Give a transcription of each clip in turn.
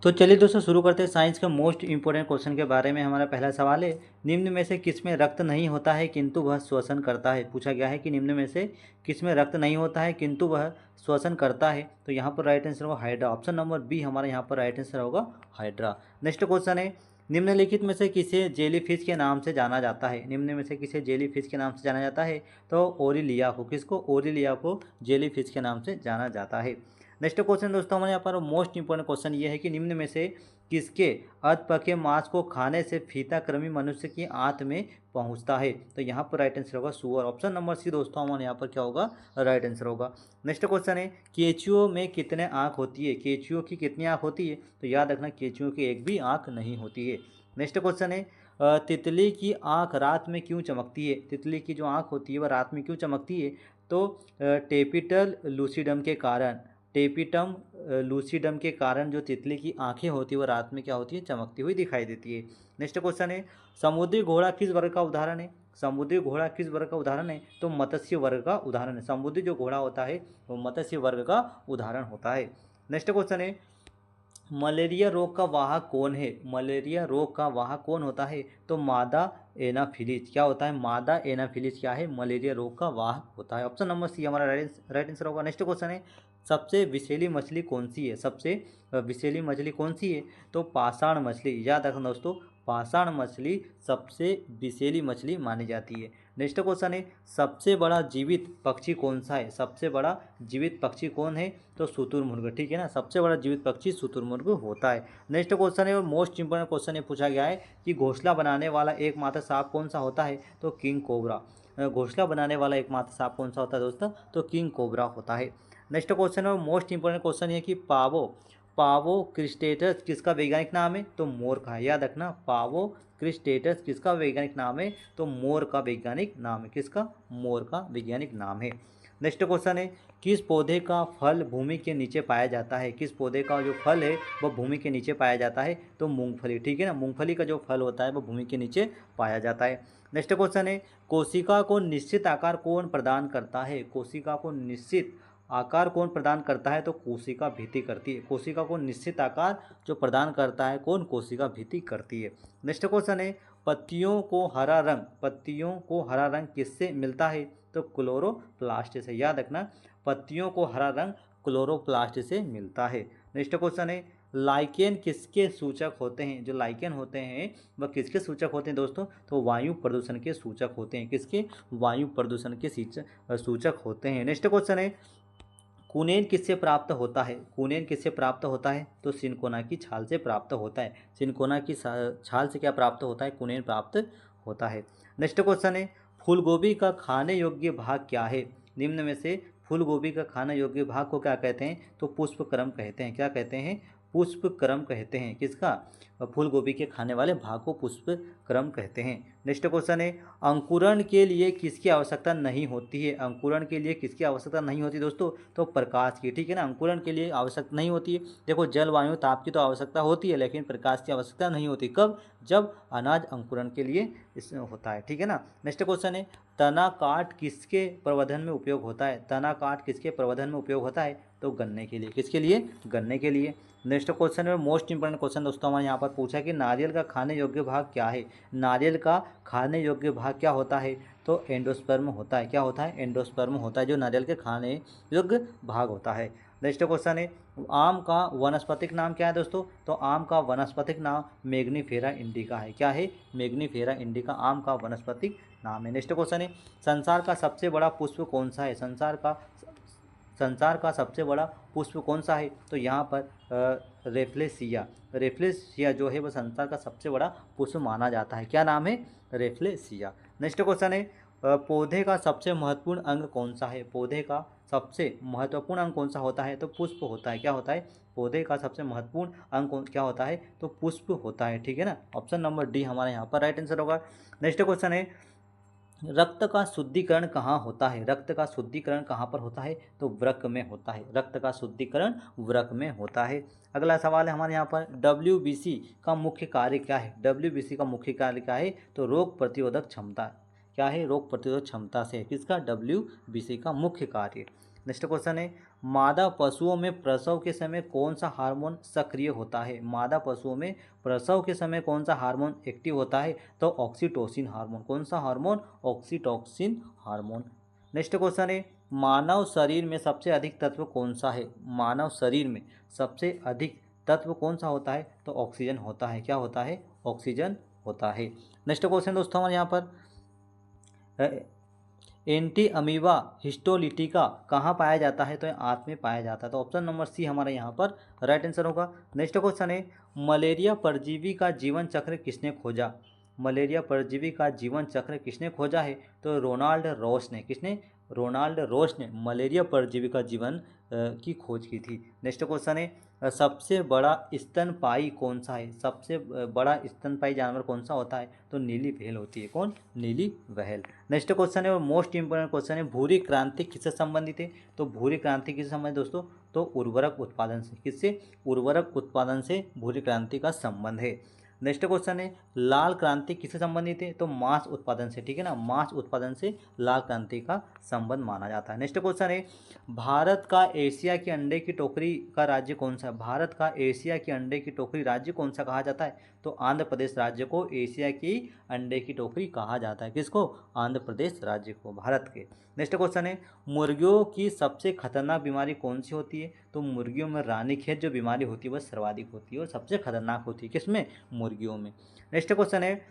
तो चलिए दोस्तों शुरू करते हैं साइंस के मोस्ट इंपॉर्टेंट क्वेश्चन के बारे में। हमारा पहला सवाल है, निम्न में से किस में रक्त नहीं होता है किंतु वह श्वसन करता है। पूछा गया है कि निम्न में से किस में रक्त नहीं होता है किंतु वह श्वसन करता है। तो यहाँ पर राइट आंसर होगा हाइड्रा। ऑप्शन नंबर बी हमारा यहाँ पर राइट आंसर होगा हाइड्रा। नेक्स्ट क्वेश्चन है, निम्नलिखित में से किसे जेली फिश के नाम से जाना जाता है। निम्न में से किसे जेली फिश के नाम से जाना जाता है। तो ओरिलिया को, किसको, ओरिलिया को जेली फिश के नाम से जाना जाता है। नेक्स्ट क्वेश्चन दोस्तों हमारे यहाँ पर मोस्ट इंपॉर्टेंट क्वेश्चन ये है कि निम्न में से किसके अधपके मांस को खाने से फीता कृमि मनुष्य की आंत में पहुंचता है। तो यहाँ पर राइट आंसर होगा सुअर। ऑप्शन नंबर सी दोस्तों हमारे यहाँ पर क्या होगा, राइट आंसर होगा। नेक्स्ट क्वेश्चन है, केचुओं में कितने आँख होती है। केचुओं की कितनी आँख होती है। तो याद रखना केचुओं की एक भी आँख नहीं होती है। नेक्स्ट क्वेश्चन है, तितली की आँख रात में क्यों चमकती है। तितली की जो आँख होती है वह रात में क्यों चमकती है। तो टेपिटल लूसिडम के कारण, टेपिटम लूसिडम के कारण जो तितली की आंखें होती है वो रात में क्या होती है, चमकती हुई दिखाई देती है। नेक्स्ट क्वेश्चन है, समुद्री घोड़ा किस वर्ग का उदाहरण है। समुद्री घोड़ा किस वर्ग का उदाहरण है। तो मत्स्य वर्ग का उदाहरण है। समुद्री जो घोड़ा होता है वो मत्स्य वर्ग का उदाहरण होता है। नेक्स्ट क्वेश्चन है, मलेरिया रोग का वाहक कौन है। मलेरिया रोग का वाहक कौन होता है। तो मादा एनाफिलीज क्या होता है, मादा एनाफिलीज क्या है, मलेरिया रोग का वाहक होता है। ऑप्शन नंबर सी हमारा राइट आंसर होगा। नेक्स्ट क्वेश्चन है, सबसे विषैली मछली कौन सी है। सबसे विषैली मछली कौन सी है। तो पाषाण मछली। याद रखना दोस्तों, पाषाण मछली सबसे विषैली मछली मानी जाती है। नेक्स्ट क्वेश्चन है, सबसे बड़ा जीवित पक्षी कौन सा है। सबसे बड़ा जीवित पक्षी कौन है। तो शुतुरमुर्ग, ठीक है ना, सबसे बड़ा जीवित पक्षी शुतुरमुर्ग होता है। नेक्स्ट क्वेश्चन है और मोस्ट इंपोर्टेंट क्वेश्चन ये पूछा गया है कि घोंसला बनाने वाला एकमात्र सांप कौन सा होता है। तो किंग कोबरा। घोंसला बनाने वाला एकमात्र सांप कौन सा होता है दोस्तों। तो किंग कोबरा होता है। नेक्स्ट क्वेश्चन है और मोस्ट इंपोर्टेंट क्वेश्चन है कि पावो, पावो क्रिस्टेटस किसका वैज्ञानिक नाम है। तो मोर का है। याद रखना, पावो क्रिस्टेटस किसका वैज्ञानिक नाम है। तो मोर का वैज्ञानिक नाम है। किसका, मोर का वैज्ञानिक नाम है। नेक्स्ट क्वेश्चन है, किस पौधे का फल भूमि के नीचे पाया जाता है। किस पौधे का जो फल है वह भूमि के नीचे पाया जाता है। तो मूंगफली, ठीक है ना, मूंगफली का जो फल होता है वह भूमि के नीचे पाया जाता है। नेक्स्ट क्वेश्चन है, कोशिका को निश्चित आकार कौन प्रदान करता है। कोशिका को निश्चित आकार कौन प्रदान करता है। तो कोशिका भित्ति करती है। कोशिका को निश्चित आकार जो प्रदान करता है कौन, कोशिका भित्ति करती है। नेक्स्ट क्वेश्चन है, पत्तियों को हरा रंग, पत्तियों को हरा रंग किससे मिलता है। तो क्लोरोप्लास्ट से। याद रखना, पत्तियों को हरा रंग क्लोरोप्लास्ट से मिलता है। नेक्स्ट क्वेश्चन है, लाइकेन किसके सूचक होते हैं। जो लाइकेन होते हैं वह किसके सूचक होते हैं दोस्तों। तो वायु प्रदूषण के सूचक होते हैं। किसके, वायु प्रदूषण के सूचक होते हैं। नेक्स्ट क्वेश्चन है, कुनेन किससे प्राप्त होता है। कुनेन किससे प्राप्त होता है। तो सिनकोना की छाल से प्राप्त होता है। सिनकोना की छाल से क्या प्राप्त होता है, कुनेन प्राप्त होता है। नेक्स्ट क्वेश्चन है, फूलगोभी का खाने योग्य भाग क्या है। निम्न में से फूलगोभी का खाने योग्य भाग को क्या कहते हैं। तो पुष्पक्रम कहते हैं। क्या कहते हैं, पुष्पक्रम कहते हैं। किसका, फूलगोभी के खाने वाले भाग को पुष्पक्रम कहते हैं। नेक्स्ट क्वेश्चन है, अंकुरण के लिए किसकी आवश्यकता नहीं होती है। अंकुरण के लिए किसकी आवश्यकता नहीं होती दोस्तों। तो प्रकाश की, ठीक है ना, अंकुरण के लिए आवश्यकता नहीं होती है। देखो जल वायु ताप की तो आवश्यकता होती है लेकिन प्रकाश की आवश्यकता नहीं होती। कब, जब अनाज अंकुरण के लिए होता है, ठीक है ना। नेक्स्ट क्वेश्चन है, तना काट किसके प्रवर्धन में उपयोग होता है। तना काट किसके प्रवर्धन में उपयोग होता है। तो गन्ने के लिए। किसके लिए, गन्ने के लिए। नेक्स्ट क्वेश्चन है मोस्ट इंपोर्टेंट क्वेश्चन दोस्तों हमारे यहाँ पर पूछा कि नारियल का खाने योग्य भाग क्या है। नारियल का खाने योग्य भाग क्या होता है। तो एंडोस्पर्म होता है। क्या होता है, एंडोस्पर्म होता है जो नारियल के खाने योग्य भाग होता है। नेक्स्ट क्वेश्चन है, आम का वनस्पतिक नाम क्या है दोस्तों। तो आम का वनस्पतिक नाम मैग्नीफेरा इंडिका है। क्या है, मैग्नीफेरा इंडिका आम का वनस्पतिक नाम है। नेक्स्ट क्वेश्चन है, संसार का सबसे बड़ा पुष्प कौन सा है। संसार का सबसे बड़ा पुष्प कौन सा है। तो यहाँ पर रेफ्लेसिया, रेफ्लेसिया जो है वह संसार का सबसे बड़ा पुष्प माना जाता है। क्या नाम है, रेफ्लेसिया। नेक्स्ट क्वेश्चन है, पौधे का सबसे महत्वपूर्ण अंग कौन सा है। पौधे का सबसे महत्वपूर्ण अंग कौन सा होता है। तो पुष्प होता है। क्या होता है, पौधे का सबसे महत्वपूर्ण अंग क्या होता है। तो पुष्प होता है, ठीक है ना। ऑप्शन नंबर डी हमारे यहाँ पर राइट आंसर होगा। नेक्स्ट क्वेश्चन है, रक्त का शुद्धिकरण कहाँ होता है। रक्त का शुद्धिकरण कहाँ पर होता है। तो वृक्क में होता है। रक्त का शुद्धिकरण वृक्क में होता है। अगला सवाल है हमारे यहाँ पर, WBC का मुख्य कार्य क्या है। WBC का मुख्य कार्य क्या है। तो रोग प्रतिरोधक क्षमता। क्या है, रोग प्रतिरोधक क्षमता से। किसका, WBC का मुख्य कार्य। नेक्स्ट क्वेश्चन है, मादा पशुओं में प्रसव के समय कौन सा हार्मोन सक्रिय होता है? मादा पशुओं में प्रसव के समय कौन सा हार्मोन एक्टिव होता है? तो ऑक्सीटोसिन हार्मोन। कौन सा hormone? Oxytocin hormone. Next question है, मानव शरीर में सबसे अधिक तत्व कौन सा है? मानव शरीर में सबसे अधिक तत्व कौन सा होता है? तो ऑक्सीजन होता है। क्या होता है? ऑक्सीजन होता है। नेक्स्ट क्वेश्चन दोस्तों हमारे यहाँ पर एंटी अमीबा हिस्टोलिटिका कहाँ पाया जाता है? तो आंत में पाया जाता है। तो ऑप्शन नंबर सी हमारा यहाँ पर राइट आंसर होगा। नेक्स्ट क्वेश्चन है, मलेरिया परजीवी का जीवन चक्र किसने खोजा? मलेरिया परजीवी का जीवन चक्र किसने खोजा है? तो रोनाल्ड रॉस ने। किसने? रोनाल्ड रॉस ने मलेरिया परजीवी का जीवन की खोज की थी। नेक्स्ट क्वेश्चन है, सबसे बड़ा स्तनपायी कौन सा है? सबसे बड़ा स्तनपायी जानवर कौन सा होता है? तो नीली व्हेल होती है। कौन? नीली व्हेल। नेक्स्ट क्वेश्चन है, और मोस्ट इंपोर्टेंट क्वेश्चन है, भूरी क्रांति किससे संबंधित है? तो भूरी क्रांति किससे संबंधित दोस्तों? तो उर्वरक उत्पादन से। किससे? उर्वरक उत्पादन से भूरी क्रांति का संबंध है। नेक्स्ट क्वेश्चन है, लाल क्रांति किससे संबंधित है? तो मांस उत्पादन से। ठीक है ना, मांस उत्पादन से लाल क्रांति का संबंध माना जाता है। नेक्स्ट क्वेश्चन है, भारत का एशिया की अंडे की टोकरी का राज्य कौन सा है? भारत का एशिया की अंडे की टोकरी राज्य कौन सा कहा जाता है? तो आंध्र प्रदेश राज्य को एशिया की अंडे की टोकरी कहा जाता है। किसको? आंध्र प्रदेश राज्य को, भारत के। नेक्स्ट क्वेश्चन है, मुर्गियों की सबसे खतरनाक बीमारी कौन सी होती है? तो मुर्गियों में रानीखेत जो बीमारी होती है वह सर्वाधिक होती है और सबसे खतरनाक होती है। किसमें? मुर्गियों में। नेक्स्ट क्वेश्चन है,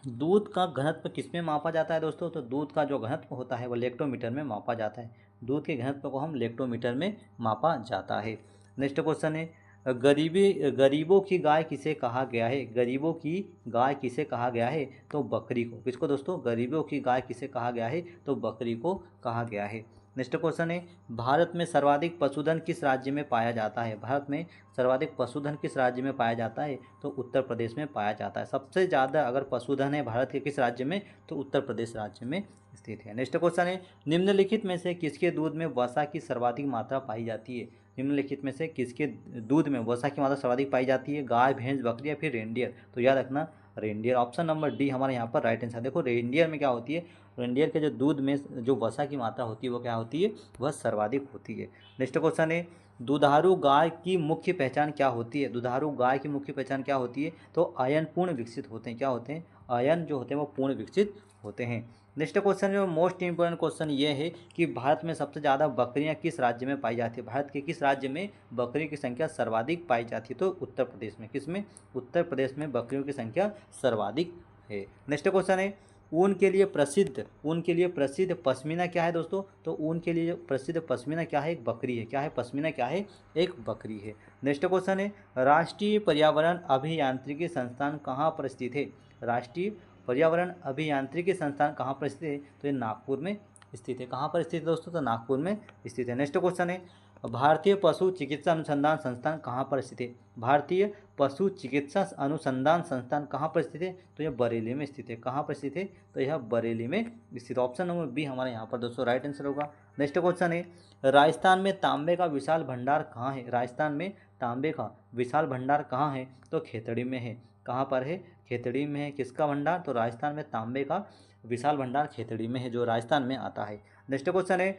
दूध का घनत्व किसमें मापा जाता है दोस्तों? तो दूध का जो घनत्व होता है वह लेक्टोमीटर में मापा जाता है। दूध के घनत्व को हम लेक्टोमीटर में मापा जाता है। नेक्स्ट क्वेश्चन है, गरीबों की गाय किसे कहा गया है? गरीबों की गाय किसे कहा गया है? तो बकरी को। किसको दोस्तों? गरीबों की गाय किसे कहा गया है? तो बकरी को कहा गया है। नेक्स्ट क्वेश्चन है, भारत में सर्वाधिक पशुधन किस राज्य में पाया जाता है? भारत में सर्वाधिक पशुधन किस राज्य में पाया जाता है? तो उत्तर प्रदेश में पाया जाता है। सबसे ज़्यादा अगर पशुधन है भारत के किस राज्य में? तो उत्तर प्रदेश राज्य में स्थित है। नेक्स्ट क्वेश्चन है, निम्नलिखित में से किसके दूध में वसा की सर्वाधिक मात्रा पाई जाती है? निम्नलिखित में से किसके दूध में वसा की मात्रा सर्वाधिक पाई जाती है? गाय, भैंस, बकरी या फिर रेंडियर? तो याद रखना रेंडियर। ऑप्शन नंबर डी हमारे यहाँ पर राइट आंसर। देखो रेंडियर में क्या होती है? रेंडियर के जो दूध में जो वसा की मात्रा होती है वो क्या होती है? वह सर्वाधिक होती है। नेक्स्ट क्वेश्चन है, दुधारू गाय की मुख्य पहचान क्या होती है? दुधारू गाय की मुख्य पहचान क्या होती है? तो आयन पूर्ण विकसित होते हैं। क्या होते हैं? आयन जो होते हैं वो पूर्ण विकसित होते हैं। नेक्स्ट क्वेश्चन जो मोस्ट इंपोर्टेंट क्वेश्चन ये है कि भारत में सबसे ज़्यादा बकरियां किस राज्य में पाई जाती है? भारत के किस राज्य में बकरी की संख्या सर्वाधिक पाई जाती है? तो उत्तर प्रदेश में। किस में? उत्तर प्रदेश में बकरियों की संख्या सर्वाधिक है। नेक्स्ट क्वेश्चन है, ऊन के लिए प्रसिद्ध पश्मीना क्या है दोस्तों? तो ऊन के लिए प्रसिद्ध पश्मीना क्या है? एक बकरी है। क्या है? पश्मीना क्या है? एक बकरी है। नेक्स्ट क्वेश्चन है, राष्ट्रीय पर्यावरण अभियांत्रिकी संस्थान कहाँ पर स्थित है? राष्ट्रीय पर्यावरण अभियांत्रिकी संस्थान कहाँ पर स्थित है? तो ये नागपुर में स्थित है। कहाँ पर स्थित है दोस्तों? तो नागपुर में स्थित है। नेक्स्ट क्वेश्चन है, भारतीय पशु चिकित्सा अनुसंधान संस्थान कहाँ पर स्थित है? भारतीय पशु चिकित्सा अनुसंधान संस्थान कहाँ पर स्थित है? तो यह बरेली में स्थित है। कहाँ पर स्थित है? तो यह बरेली में स्थित। ऑप्शन नंबर बी हमारे यहाँ पर दोस्तों राइट आंसर होगा। नेक्स्ट क्वेश्चन है, राजस्थान में तांबे का विशाल भंडार कहाँ है? राजस्थान में तांबे का विशाल भंडार कहाँ है? तो खेतड़ी में है। कहाँ पर है? खेतड़ी में है। किसका भंडार? तो राजस्थान में तांबे का विशाल भंडार खेतड़ी में है, जो राजस्थान में आता है। नेक्स्ट क्वेश्चन है,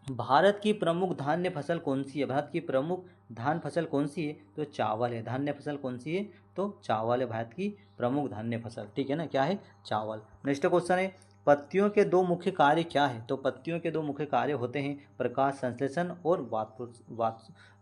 भारत की प्रमुख धान्य फसल कौन सी है? भारत की प्रमुख धान फसल कौन सी है? तो चावल है। धान्य फसल कौन सी है? तो चावल है भारत की प्रमुख धान्य फसल। ठीक है ना, क्या है? चावल। नेक्स्ट क्वेश्चन है, पत्तियों के दो मुख्य कार्य क्या है? तो पत्तियों के दो मुख्य कार्य होते हैं प्रकाश संश्लेषण और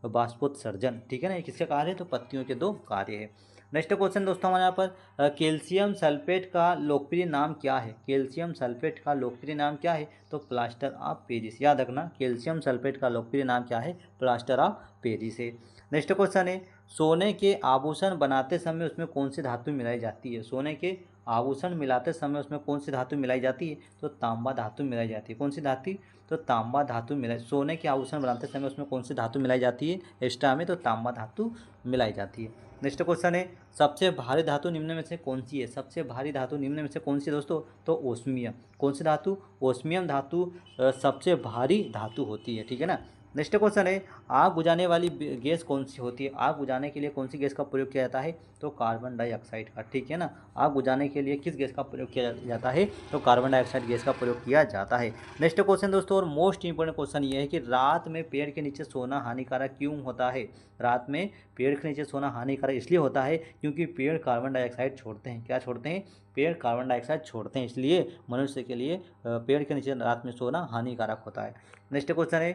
वाष्पोत्सर्जन। ठीक है ना, ये किसका कार्य है? तो पत्तियों के दो कार्य है। नेक्स्ट क्वेश्चन दोस्तों हमारे यहाँ पर, कैल्शियम सल्फेट का लोकप्रिय नाम क्या है? कैल्शियम सल्फेट का लोकप्रिय नाम क्या है? तो प्लास्टर ऑफ पेरिस। याद रखना कैल्शियम सल्फेट का लोकप्रिय नाम क्या है? प्लास्टर ऑफ पेरिस है। नेक्स्ट क्वेश्चन है, सोने के आभूषण बनाते समय उसमें कौन सी धातु मिलाई जाती है? सोने के आभूषण मिलाते समय उसमें कौन सी धातु मिलाई जाती है? तो तांबा धातु मिलाई जाती है। कौन सी धातु? तो तांबा धातु मिलाई। सोने के आभूषण बनाते समय उसमें कौन सी धातु मिलाई जाती है एक्स्ट्रा में? तो तांबा धातु मिलाई जाती है। नेक्स्ट क्वेश्चन है, सबसे भारी धातु निम्न में से कौन सी है? सबसे भारी धातु निम्न में से कौन सी है दोस्तों? तो ओस्मियम। कौन सी धातु? ओस्मियम धातु सबसे भारी धातु होती है। ठीक है ना, नेक्स्ट क्वेश्चन है, आग बुझाने वाली गैस कौन सी होती है? आग बुझाने के लिए कौन सी गैस का प्रयोग किया जाता है? तो कार्बन डाइऑक्साइड का, ठीक है ना। आग बुझाने के लिए किस गैस का प्रयोग किया जाता है? तो कार्बन डाइऑक्साइड गैस का प्रयोग किया जाता है। नेक्स्ट क्वेश्चन दोस्तों, और मोस्ट इंपोर्टेंट क्वेश्चन ये है कि रात में पेड़ के नीचे सोना हानिकारक क्यों होता है? रात में पेड़ के नीचे सोना हानिकारक इसलिए होता है क्योंकि पेड़ कार्बन डाइऑक्साइड छोड़ते हैं। क्या छोड़ते हैं? पेड़ कार्बन डाइऑक्साइड छोड़ते हैं, इसलिए मनुष्य के लिए पेड़ के नीचे रात में सोना हानिकारक होता है। नेक्स्ट क्वेश्चन है,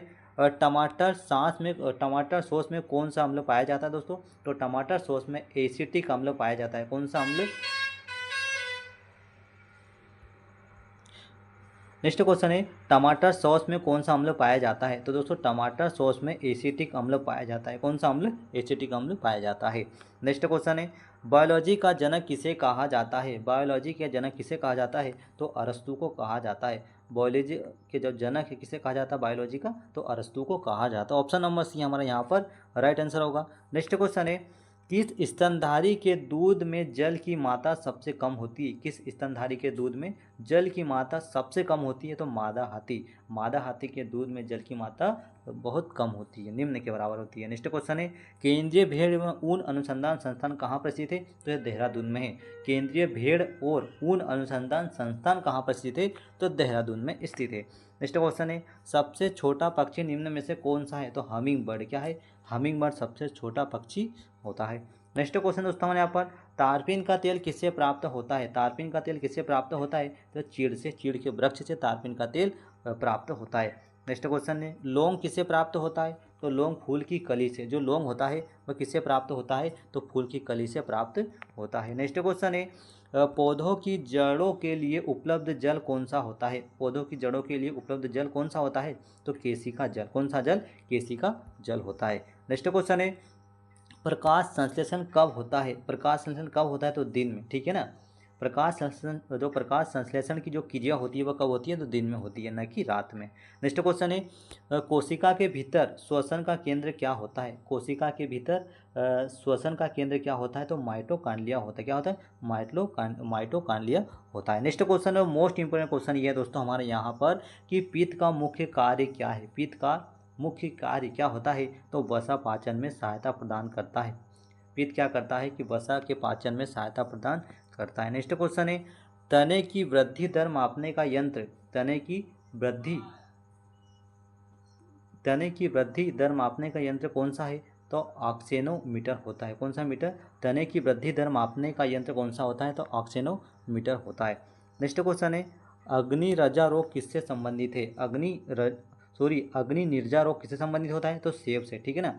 टमाटर सॉस में कौन सा अम्ल पाया जाता है दोस्तों? तो टमाटर सॉस में एसिटिक अम्ल पाया जाता है। कौन सा अम्ल? नेक्स्ट क्वेश्चन है, टमाटर सॉस में कौन सा अम्ल पाया जाता है? तो दोस्तों टमाटर सॉस में एसिटिक अम्ल पाया जाता है। कौन सा अम्ल? एसिटिक अम्ल पाया जाता है। नेक्स्ट क्वेश्चन है, बायोलॉजी का जनक किसे कहा जाता है? बायोलॉजी का जनक किसे कहा जाता है? तो अरस्तु को कहा जाता है। बायोलॉजी के जो जनक है किसे कहा जाता है बायोलॉजी का? तो अरस्तु को कहा जाता है। ऑप्शन नंबर सी हमारा यहाँ पर राइट आंसर होगा। नेक्स्ट क्वेश्चन है, किस स्तनधारी के दूध में जल की मात्रा सबसे कम होती है? किस स्तनधारी के दूध में जल की मात्रा सबसे कम होती है? तो मादा हाथी। मादा हाथी के दूध में जल की मात्रा बहुत कम होती है, निम्न के बराबर होती है। नेक्स्ट क्वेश्चन है, केंद्रीय भेड़ एवं ऊन अनुसंधान संस्थान कहाँ पर स्थित है? तो यह देहरादून में है। केंद्रीय भेड़ और ऊन अनुसंधान संस्थान कहाँ पर स्थित है? तो देहरादून में स्थित है। नेक्स्ट क्वेश्चन है, सबसे छोटा पक्षी निम्न में से कौन सा है? तो हमिंग बर्ड। क्या है? हमिंग बर्ड सबसे छोटा पक्षी होता है। नेक्स्ट क्वेश्चन दोस्तों हमारे यहाँ पर, तारपीन का तेल किससे प्राप्त होता है? तारपीन का तेल किससे प्राप्त होता है? तो चीड़ से, चीड़ के वृक्ष से तारपीन का तेल प्राप्त होता है। नेक्स्ट क्वेश्चन है, लौंग किससे प्राप्त होता है? तो लौंग फूल की कली से। जो लौंग होता है वह किससे प्राप्त होता है? तो फूल की कली से प्राप्त होता है। नेक्स्ट क्वेश्चन है, पौधों की जड़ों के लिए उपलब्ध जल कौन सा होता है? पौधों की जड़ों के लिए उपलब्ध जल कौन सा होता है? तो केसी का जल। कौन सा जल? केसी का जल होता है। नेक्स्ट क्वेश्चन है, प्रकाश संश्लेषण कब होता है? प्रकाश संश्लेषण कब होता है? तो दिन में, ठीक है ना। प्रकाश संश्लेषण, जो प्रकाश संश्लेषण की जो क्रिया होती है वह कब होती है? तो दिन में होती है, न कि रात में। नेक्स्ट क्वेश्चन है, कोशिका के भीतर श्वसन का केंद्र क्या होता है? कोशिका के भीतर श्वसन का केंद्र क्या होता है? तो माइटोकांड्रिया होता है। क्या होता है? माइटोकांड्रिया होता है। नेक्स्ट क्वेश्चन है, मोस्ट इंपोर्टेंट क्वेश्चन ये है दोस्तों हमारे यहाँ पर कि पित्त का मुख्य कार्य क्या है? पित्त का मुख्य कार्य क्या होता है? तो वसा पाचन में सहायता प्रदान करता है। पित्त क्या करता है? कि वसा के पाचन में सहायता प्रदान करता है। नेक्स्ट क्वेश्चन है, तने की वृद्धि दर मापने का यंत्र, तने की वृद्धि दर मापने का यंत्र कौन सा है? तो ऑक्सेनोमीटर होता है। कौन सा मीटर? तने की वृद्धि दर मापने का यंत्र कौन सा होता है? तो ऑक्सेनोमीटर होता है। नेक्स्ट क्वेश्चन है, अग्नि रजा रोग किससे संबंधित है? अग्नि निर्जा रोग किससे संबंधित होता है? तो सेब से, ठीक है ना।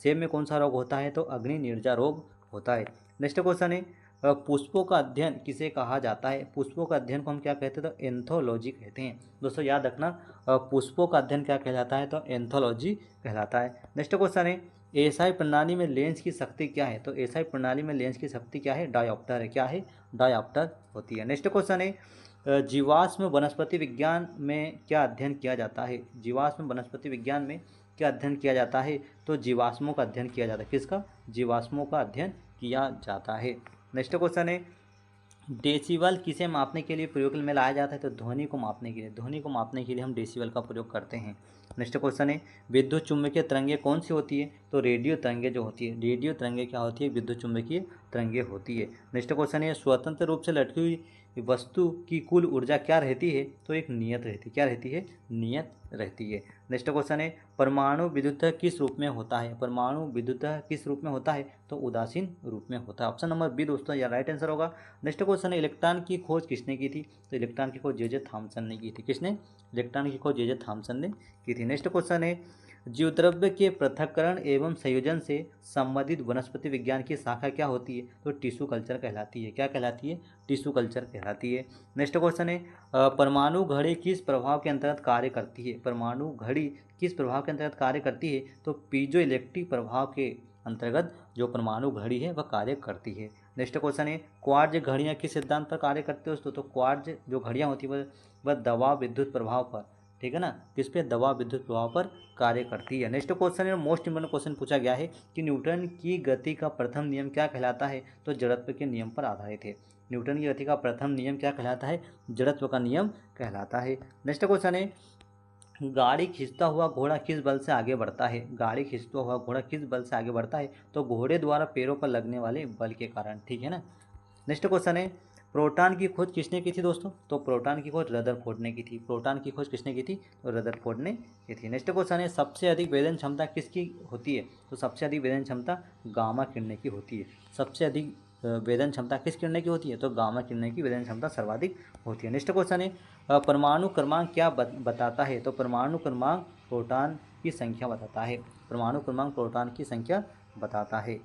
सेब में कौन सा रोग होता है? तो अग्नि निर्जा रोग होता है। नेक्स्ट क्वेश्चन है, पुष्पों का अध्ययन किसे कहा जाता है? पुष्पों का अध्ययन को हम क्या कहते हैं? तो एंथोलॉजी कहते हैं। दोस्तों याद रखना, पुष्पों का अध्ययन क्या कहलाता है? तो एंथोलॉजी कहलाता है। नेक्स्ट क्वेश्चन है, एएसआई प्रणाली में लेंस की शक्ति क्या है? तो एएसआई प्रणाली में लेंस की शक्ति क्या है? डायोप्टर है। क्या है? डायोप्टर होती है। नेक्स्ट क्वेश्चन है, जीवाश्म वनस्पति विज्ञान में क्या अध्ययन किया जाता है? जीवाश्म वनस्पति विज्ञान में क्या अध्ययन किया जाता है? तो जीवाश्मों का अध्ययन किया जाता है। किसका? जीवाश्मों का अध्ययन किया जाता है। नेक्स्ट क्वेश्चन है, डेसिबल किसे मापने के लिए प्रयोग में लाया जाता है? तो ध्वनि को मापने के लिए। ध्वनि को मापने के लिए हम डेसिबल का प्रयोग करते हैं। नेक्स्ट क्वेश्चन है, विद्युत चुम्बकीय तरंगे कौन सी होती है? तो रेडियो तरंगे जो होती है। रेडियो तरंगे क्या होती है? विद्युत चुम्बकीय तरंगे होती है। नेक्स्ट क्वेश्चन है, स्वतंत्र रूप से लटकी हुई वस्तु की कुल ऊर्जा क्या रहती है? तो एक नियत रहती है। क्या रहती है? नियत रहती है। नेक्स्ट क्वेश्चन है, परमाणु विद्युतः किस रूप में होता है? परमाणु विद्युतः किस रूप में होता है? तो उदासीन रूप में होता है। ऑप्शन नंबर बी दोस्तों यह राइट आंसर होगा। नेक्स्ट क्वेश्चन है, इलेक्ट्रॉन की खोज किसने की थी? तो इलेक्ट्रॉन की खोज जे थॉमसन ने की थी। किसने? इलेक्ट्रॉन की खोज जे थॉमसन ने की थी। नेक्स्ट क्वेश्चन है, जीवद्रव्य के पृथक्करण एवं संयोजन से संबंधित वनस्पति विज्ञान की शाखा क्या होती है? तो टिश्यू कल्चर कहलाती है। क्या कहलाती है? टिश्यू कल्चर कहलाती है। नेक्स्ट क्वेश्चन है, परमाणु घड़ी किस प्रभाव के अंतर्गत कार्य करती है? परमाणु घड़ी किस प्रभाव के अंतर्गत कार्य करती है? तो पीजो इलेक्ट्रिक प्रभाव के अंतर्गत जो परमाणु घड़ी है वह कार्य करती है। नेक्स्ट क्वेश्चन है, क्वार्ज घड़ियाँ किस सिद्धांत पर कार्य करती है दोस्तों? तो क्वार्ज जो घड़ियाँ होती है वह दबाव विद्युत प्रभाव पर, ठीक है ना, किस पे? दबाव विद्युत प्रभाव पर कार्य करती है। नेक्स्ट क्वेश्चन है, मोस्ट इंपोर्टेंट क्वेश्चन पूछा गया है कि न्यूटन की गति का प्रथम नियम क्या कहलाता है? तो जड़त्व के नियम पर आधारित है। न्यूटन की गति का प्रथम नियम क्या कहलाता है? जड़त्व का नियम कहलाता है। नेक्स्ट क्वेश्चन है, गाड़ी खींचता हुआ घोड़ा किस बल से आगे बढ़ता है? गाड़ी खींचता हुआ घोड़ा किस बल से आगे बढ़ता है? तो घोड़े द्वारा पैरों पर लगने वाले बल के कारण, ठीक है ना। नेक्स्ट क्वेश्चन है, प्रोटॉन की खोज किसने की थी दोस्तों? तो प्रोटॉन की खोज रदरफोर्ड ने की थी। प्रोटॉन की खोज किसने की थी? तो रदरफोर्ड ने की थी। नेक्स्ट क्वेश्चन है, सबसे अधिक वेदन क्षमता किसकी होती है? तो सबसे अधिक वेदन क्षमता गामा किरणें की होती है। सबसे अधिक वेदन क्षमता किस किरणें की होती है? तो गामा किरणें की वेदन क्षमता सर्वाधिक होती है। नेक्स्ट क्वेश्चन है, परमाणु क्रमांक क्या बताता है? तो परमाणु क्रमांक प्रोटॉन की संख्या बताता है। परमाणु क्रमांक प्रोटॉन की संख्या बताता है।